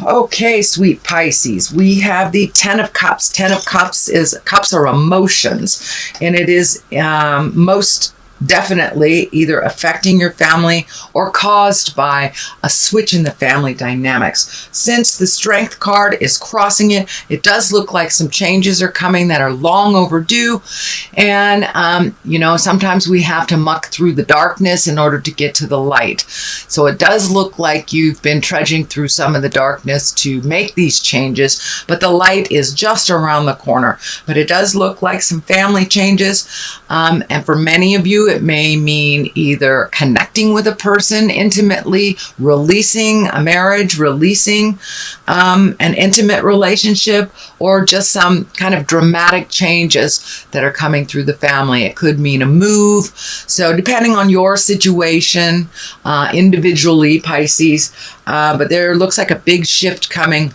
Okay, sweet Pisces, we have the Ten of Cups. Cups are emotions, and it is most definitely either affecting your family or caused by a switch in the family dynamics. Since the Strength card is crossing it, it does look like some changes are coming that are long overdue. And, sometimes we have to muck through the darkness in order to get to the light. So it does look like you've been trudging through some of the darkness to make these changes, but the light is just around the corner. But it does look like some family changes. And for many of you, it may mean either connecting with a person intimately, releasing a marriage, releasing an intimate relationship, or just some kind of dramatic changes that are coming through the family. It could mean a move. So depending on your situation, individually, Pisces, but there looks like a big shift coming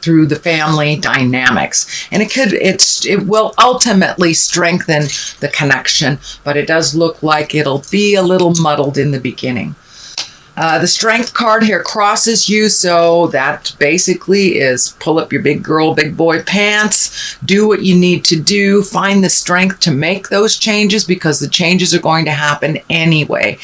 through the family dynamics, and it will ultimately strengthen the connection, but it does look like it'll be a little muddled in the beginning. The Strength card here crosses you, so that basically is pull up your big girl, big boy pants, do what you need to do, find the strength to make those changes, because the changes are going to happen anyway.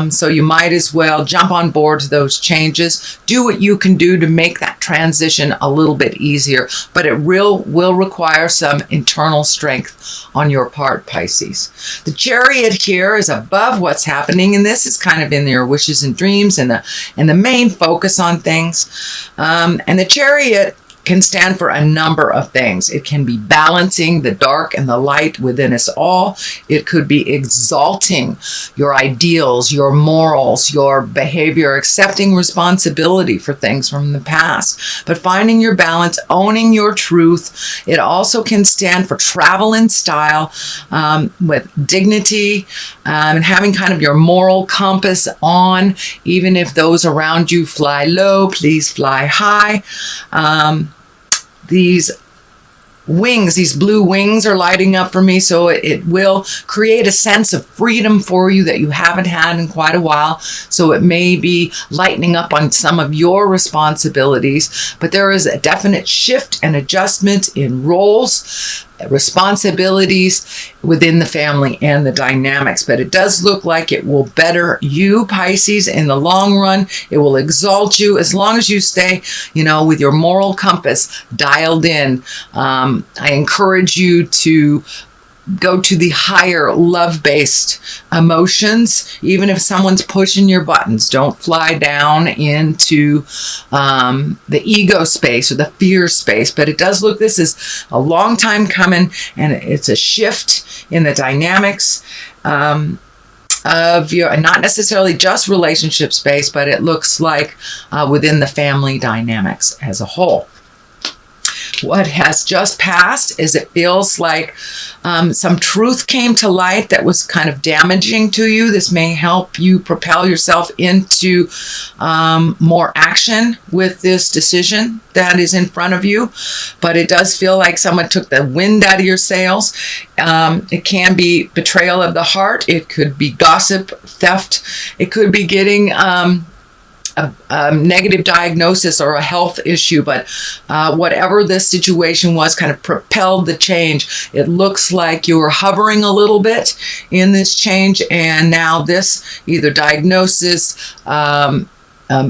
So you might as well jump on board to those changes, do what you can do to make that transition a little bit easier, but it will require some internal strength on your part, Pisces. The Chariot here is above what's happening, and this is kind of in your wishes and dreams and the main focus on things. And the Chariot can stand for a number of things. It can be balancing the dark and the light within us all. It could be exalting your ideals, your morals, your behavior, accepting responsibility for things from the past, but finding your balance, owning your truth. It also can stand for travel in style, with dignity, and having kind of your moral compass on, even if those around you fly low, please fly high. These wings, these blue wings are lighting up for me, so it will create a sense of freedom for you that you haven't had in quite a while. So it may be lightening up on some of your responsibilities, but there is a definite shift and adjustment in roles, responsibilities within the family and the dynamics. But it does look like it will better you, Pisces, in the long run. It will exalt you as long as you stay, with your moral compass dialed in. I encourage you to go to the higher love-based emotions. Even if someone's pushing your buttons, don't fly down into the ego space or the fear space. But it does look, this is a long time coming, and it's a shift in the dynamics of your, not necessarily just relationship space, but it looks like within the family dynamics as a whole. What has just passed is it feels like some truth came to light that was kind of damaging to you. This may help you propel yourself into more action with this decision that is in front of you. But it does feel like someone took the wind out of your sails. It can be betrayal of the heart. It could be gossip, theft. It could be getting a negative diagnosis or a health issue, but whatever this situation was kind of propelled the change. It looks like you were hovering a little bit in this change, and now this either diagnosis,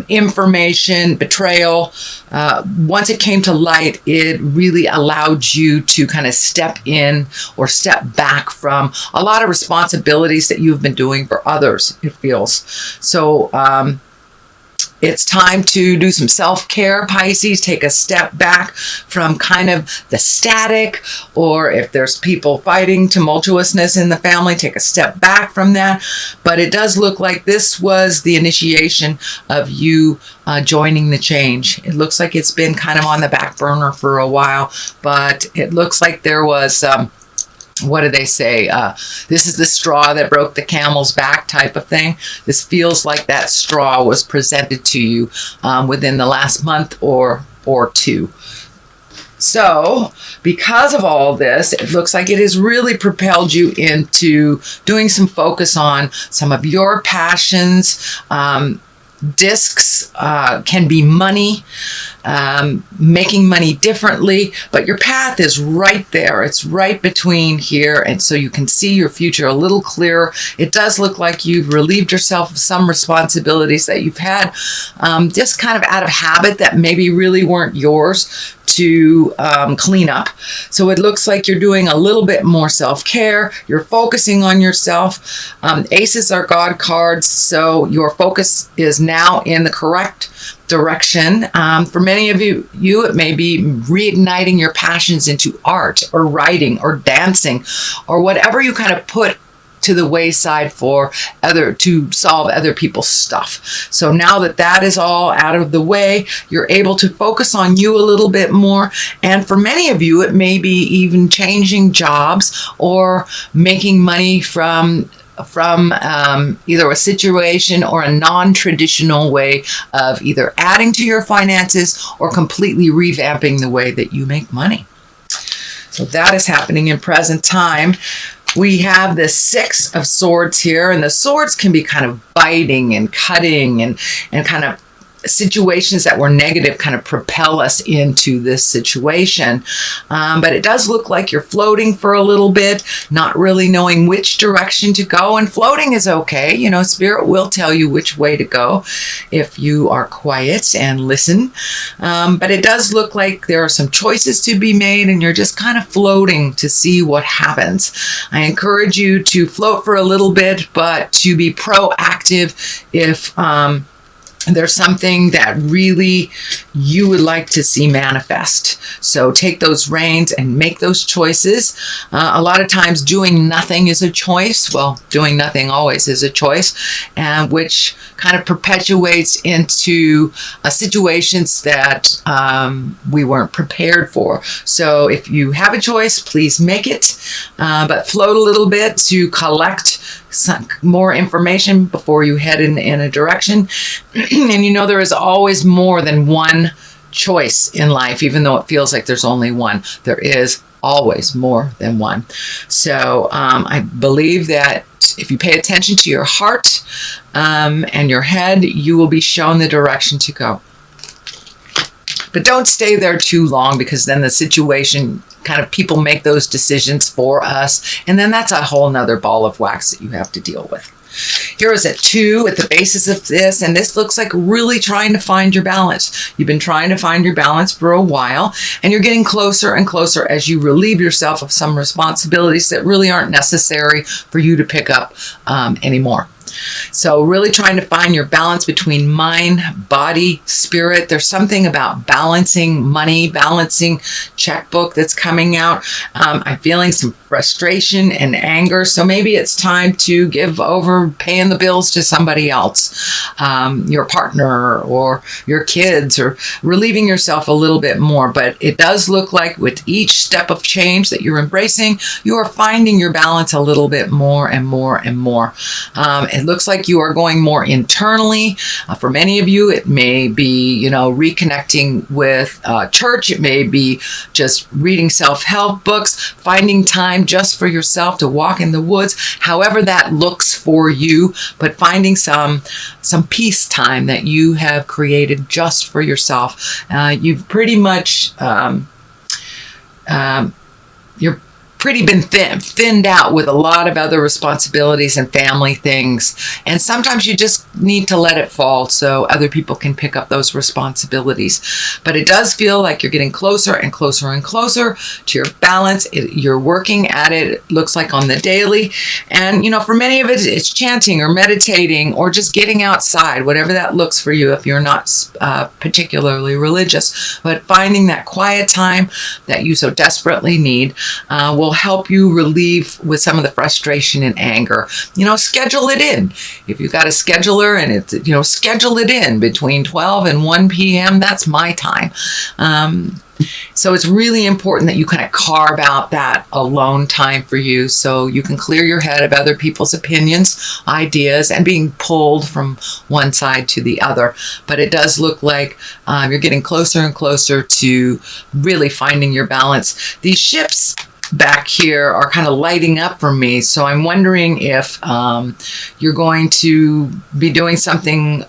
information, betrayal, once it came to light, it really allowed you to kind of step in or step back from a lot of responsibilities that you've been doing for others, it feels. So it's time to do some self-care, Pisces. Take a step back from kind of the static, or if there's people fighting tumultuousness in the family, take a step back from that. But it does look like this was the initiation of you joining the change. It looks like it's been kind of on the back burner for a while, but it looks like there was what do they say? This is the straw that broke the camel's back type of thing. This feels like that straw was presented to you within the last month or two. So because of all this, it looks like it has really propelled you into doing some focus on some of your passions, discs can be money, making money differently, but your path is right there. It's right between here, and so you can see your future a little clearer. It does look like you've relieved yourself of some responsibilities that you've had just kind of out of habit that maybe really weren't yours to clean up. So it looks like you're doing a little bit more self-care. You're focusing on yourself. Aces are God cards, so your focus is now in the correct direction. For many of you, it may be reigniting your passions into art or writing or dancing or whatever you kind of put to the wayside to solve other people's stuff. So now that is all out of the way, you're able to focus on you a little bit more. And for many of you, it may be even changing jobs or making money from either a situation or a non-traditional way of either adding to your finances or completely revamping the way that you make money. So that is happening in present time. We have the Six of Swords here, and the swords can be kind of biting and cutting and kind of situations that were negative kind of propel us into this situation. But it does look like you're floating for a little bit, not really knowing which direction to go. And floating is okay. You know, Spirit will tell you which way to go if you are quiet and listen. But it does look like there are some choices to be made, and you're just kind of floating to see what happens. I encourage you to float for a little bit, but to be proactive if there's something that really you would like to see manifest. So take those reins and make those choices. A lot of times doing nothing is a choice. Well, doing nothing always is a choice, and which kind of perpetuates into situations that we weren't prepared for. So if you have a choice, please make it, but float a little bit to collect some more information before you head in a direction. And you know, there is always more than one choice in life, even though it feels like there's only one. There is always more than one. So I believe that if you pay attention to your heart and your head, you will be shown the direction to go. But don't stay there too long, because then the situation kind of, people make those decisions for us, and then that's a whole nother ball of wax that you have to deal with. Here is a 2 at the basis of this, and this looks like really trying to find your balance. You've been trying to find your balance for a while, and you're getting closer and closer as you relieve yourself of some responsibilities that really aren't necessary for you to pick up anymore. So really trying to find your balance between mind, body, spirit. There's something about balancing money, balancing checkbook that's coming out. I'm feeling some frustration and anger. So maybe it's time to give over paying the bills to somebody else, your partner or your kids, or relieving yourself a little bit more. But it does look like with each step of change that you're embracing, you are finding your balance a little bit more and more and more. It looks like you are going more internally. For many of you, it may be, you know, reconnecting with church. It may be just reading self-help books, finding time just for yourself to walk in the woods, however that looks for you, but finding some peace time that you have created just for yourself. You've pretty much, you're pretty been thinned out with a lot of other responsibilities and family things. And sometimes you just need to let it fall so other people can pick up those responsibilities. But it does feel like you're getting closer and closer and closer to your balance. You're working at it, it looks like on the daily. And, you know, for many of it, it's chanting or meditating or just getting outside, whatever that looks for you if you're not particularly religious. But finding that quiet time that you so desperately need will help you relieve with some of the frustration and anger. You know, schedule it in. If you've got a scheduler and it's, you know, schedule it in between 12 and 1 p.m. That's my time. So it's really important that you kind of carve out that alone time for you so you can clear your head of other people's opinions, ideas, and being pulled from one side to the other. But it does look like you're getting closer and closer to really finding your balance. These ships back here are kind of lighting up for me, so I'm wondering if you're going to be doing something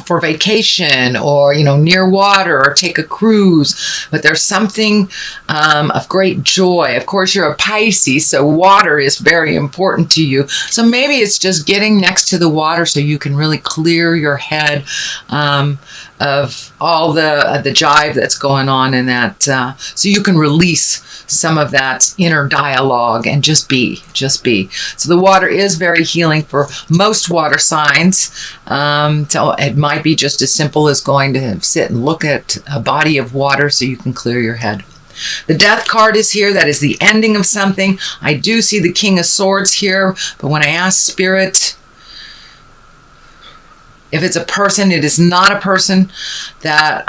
for vacation, or near water, or take a cruise, but there's something of great joy. Of course, you're a Pisces, so water is very important to you. So maybe it's just getting next to the water so you can really clear your head of all the jive that's going on in that, so you can release some of that inner dialogue and just be. So the water is very healing for most water signs. So it might be just as simple as going to sit and look at a body of water so you can clear your head. The Death card is here. That is the ending of something. I do see the King of Swords here, but when I ask Spirit, if it's a person, it is not a person that,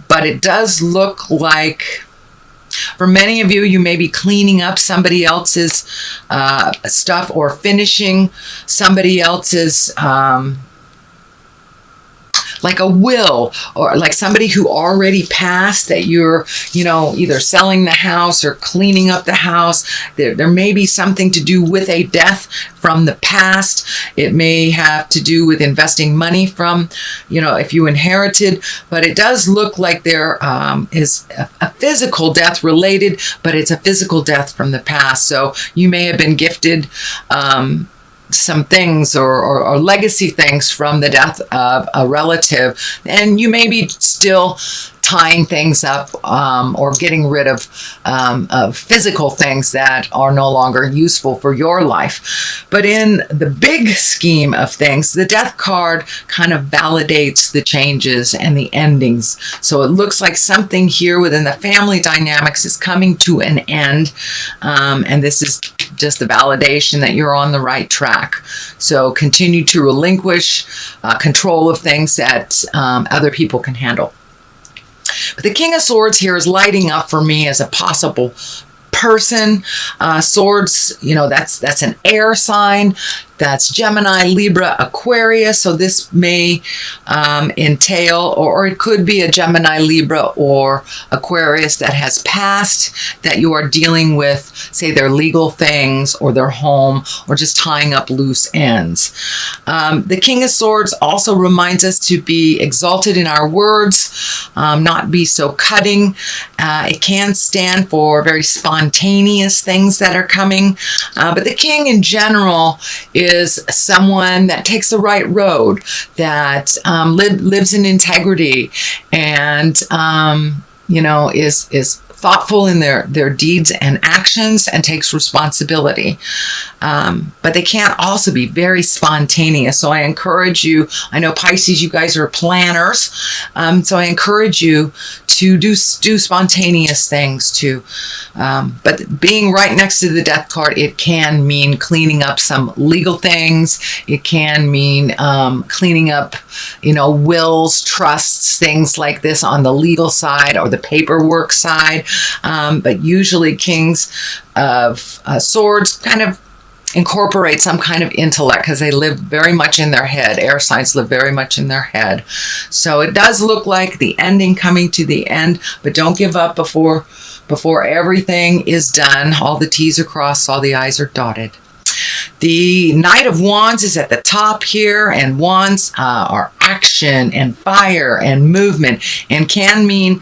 but it does look like, for many of you, you may be cleaning up somebody else's stuff, or finishing somebody else's, like a will, or like somebody who already passed that you're, either selling the house or cleaning up the house. There may be something to do with a death from the past. It may have to do with investing money from, if you inherited, but it does look like there is a physical death related, but it's a physical death from the past. So you may have been gifted some things or legacy things from the death of a relative, and you may be still tying things up or getting rid of physical things that are no longer useful for your life. But in the big scheme of things, the Death card kind of validates the changes and the endings. So it looks like something here within the family dynamics is coming to an end, and this is just the validation that you're on the right track. So continue to relinquish control of things that other people can handle. But the King of Swords here is lighting up for me as a possible person. Swords, that's an air sign. That's Gemini, Libra, Aquarius. So this may entail, or it could be a Gemini, Libra, or Aquarius that has passed, that you are dealing with, say, their legal things or their home, or just tying up loose ends. The King of Swords also reminds us to be exalted in our words, not be so cutting. It can stand for very spontaneous things that are coming. But the King in general is someone that takes the right road, that lives in integrity, and is thoughtful in their deeds and actions, and takes responsibility. But they can also be very spontaneous. So I encourage you, I know Pisces, you guys are planners. So I encourage you to do spontaneous things too. But being right next to the Death card, it can mean cleaning up some legal things. It can mean cleaning up, wills, trusts, things like this on the legal side or the paperwork side. But usually Kings of Swords kind of incorporate some kind of intellect, because they live very much in their head. Air signs live very much in their head. So it does look like the ending coming to the end, but don't give up before everything is done. All the T's are crossed, all the I's are dotted. The Knight of Wands is at the top here, and wands are action and fire and movement, and can mean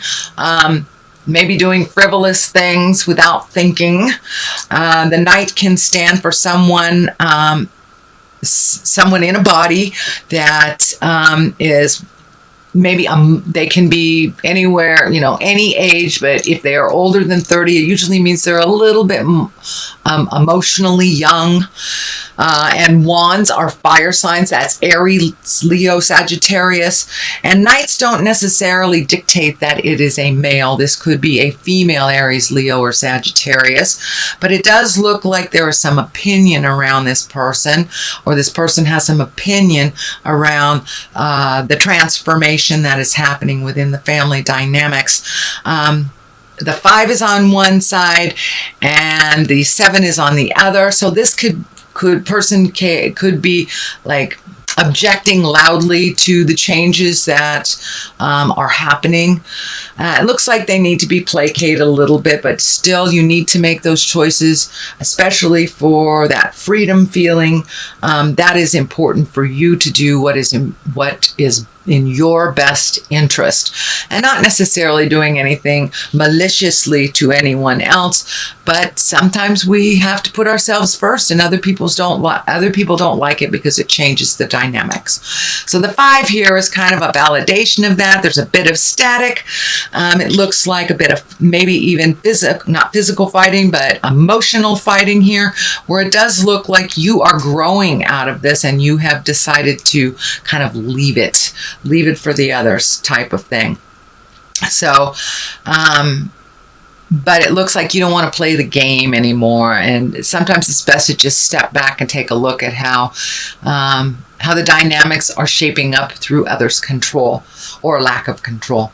maybe doing frivolous things without thinking. The Knight can stand for someone in a body that is maybe they can be anywhere, any age, but if they are older than 30, it usually means they're a little bit emotionally young. And wands are fire signs. That's Aries, Leo, Sagittarius. And knights don't necessarily dictate that it is a male. This could be a female Aries, Leo, or Sagittarius. But it does look like there is some opinion around this person, or this person has some opinion around the transformation that is happening within the family dynamics. The 5 is on one side and the 7 is on the other. So this could be like objecting loudly to the changes that are happening. It looks like they need to be placated a little bit, but still you need to make those choices, especially for that freedom feeling. That is important for you to do what is in your best interest, and not necessarily doing anything maliciously to anyone else, but sometimes we have to put ourselves first, and other people don't like it because it changes the dynamics. So the 5 here is kind of a validation of that. There's a bit of static. It looks like a bit of maybe even not physical fighting, but emotional fighting here, where it does look like you are growing out of this and you have decided to kind of leave it for the others type of thing. So, but it looks like you don't want to play the game anymore. And sometimes it's best to just step back and take a look at how the dynamics are shaping up through others' control or lack of control.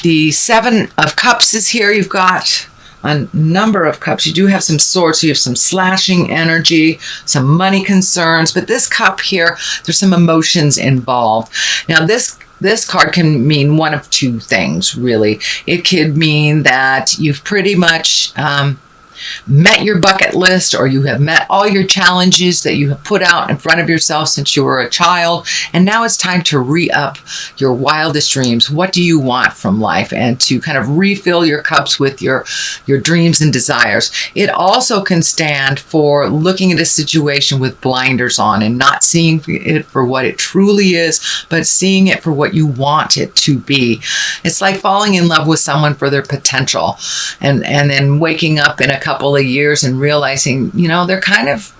The 7 of Cups is here. You've got a number of cups. You do have some swords, so you have some slashing energy, some money concerns, but this cup here, there's some emotions involved. Now this card can mean one of 2 things, really. It could mean that you've pretty much met your bucket list, or you have met all your challenges that you have put out in front of yourself since you were a child, and now it's time to re-up your wildest dreams. What do you want from life? And to kind of refill your cups with your dreams and desires. It also can stand for looking at a situation with blinders on and not seeing it for what it truly is, but seeing it for what you want it to be. It's like falling in love with someone for their potential, and then waking up in a couple of years and realizing, you know, they're kind of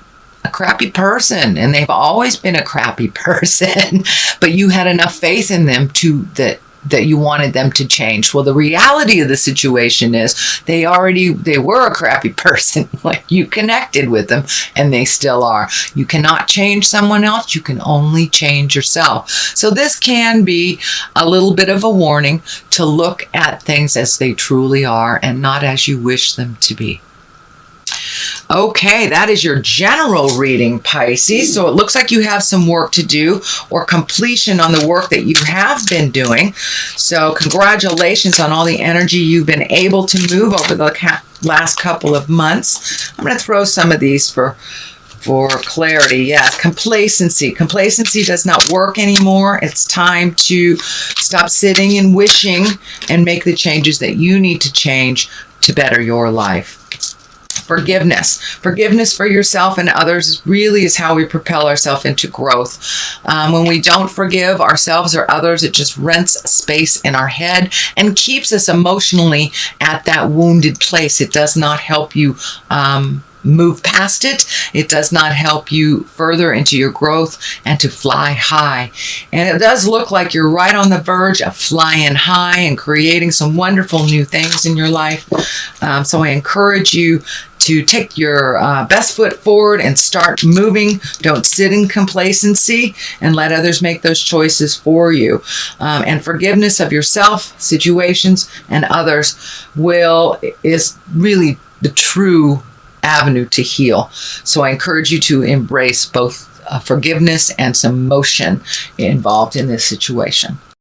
a crappy person, and they've always been a crappy person, but you had enough faith in them that you wanted them to change. Well, the reality of the situation is they were a crappy person. Like, you connected with them and they still are. You cannot change someone else. You can only change yourself. So this can be a little bit of a warning to look at things as they truly are and not as you wish them to be. Okay, that is your general reading, Pisces. So it looks like you have some work to do or completion on the work that you have been doing. So congratulations on all the energy you've been able to move over the last couple of months. I'm going to throw some of these for clarity. Yes, complacency. Complacency does not work anymore. It's time to stop sitting and wishing and make the changes that you need to change to better your life. Forgiveness. Forgiveness for yourself and others really is how we propel ourselves into growth. When we don't forgive ourselves or others, it just rents space in our head and keeps us emotionally at that wounded place. It does not help you move past it. It does not help you further into your growth and to fly high. And it does look like you're right on the verge of flying high and creating some wonderful new things in your life. So I encourage you to take your best foot forward and start moving. Don't sit in complacency and let others make those choices for you. And forgiveness of yourself, situations, and others is really the true avenue to heal. So I encourage you to embrace both forgiveness and some motion involved in this situation.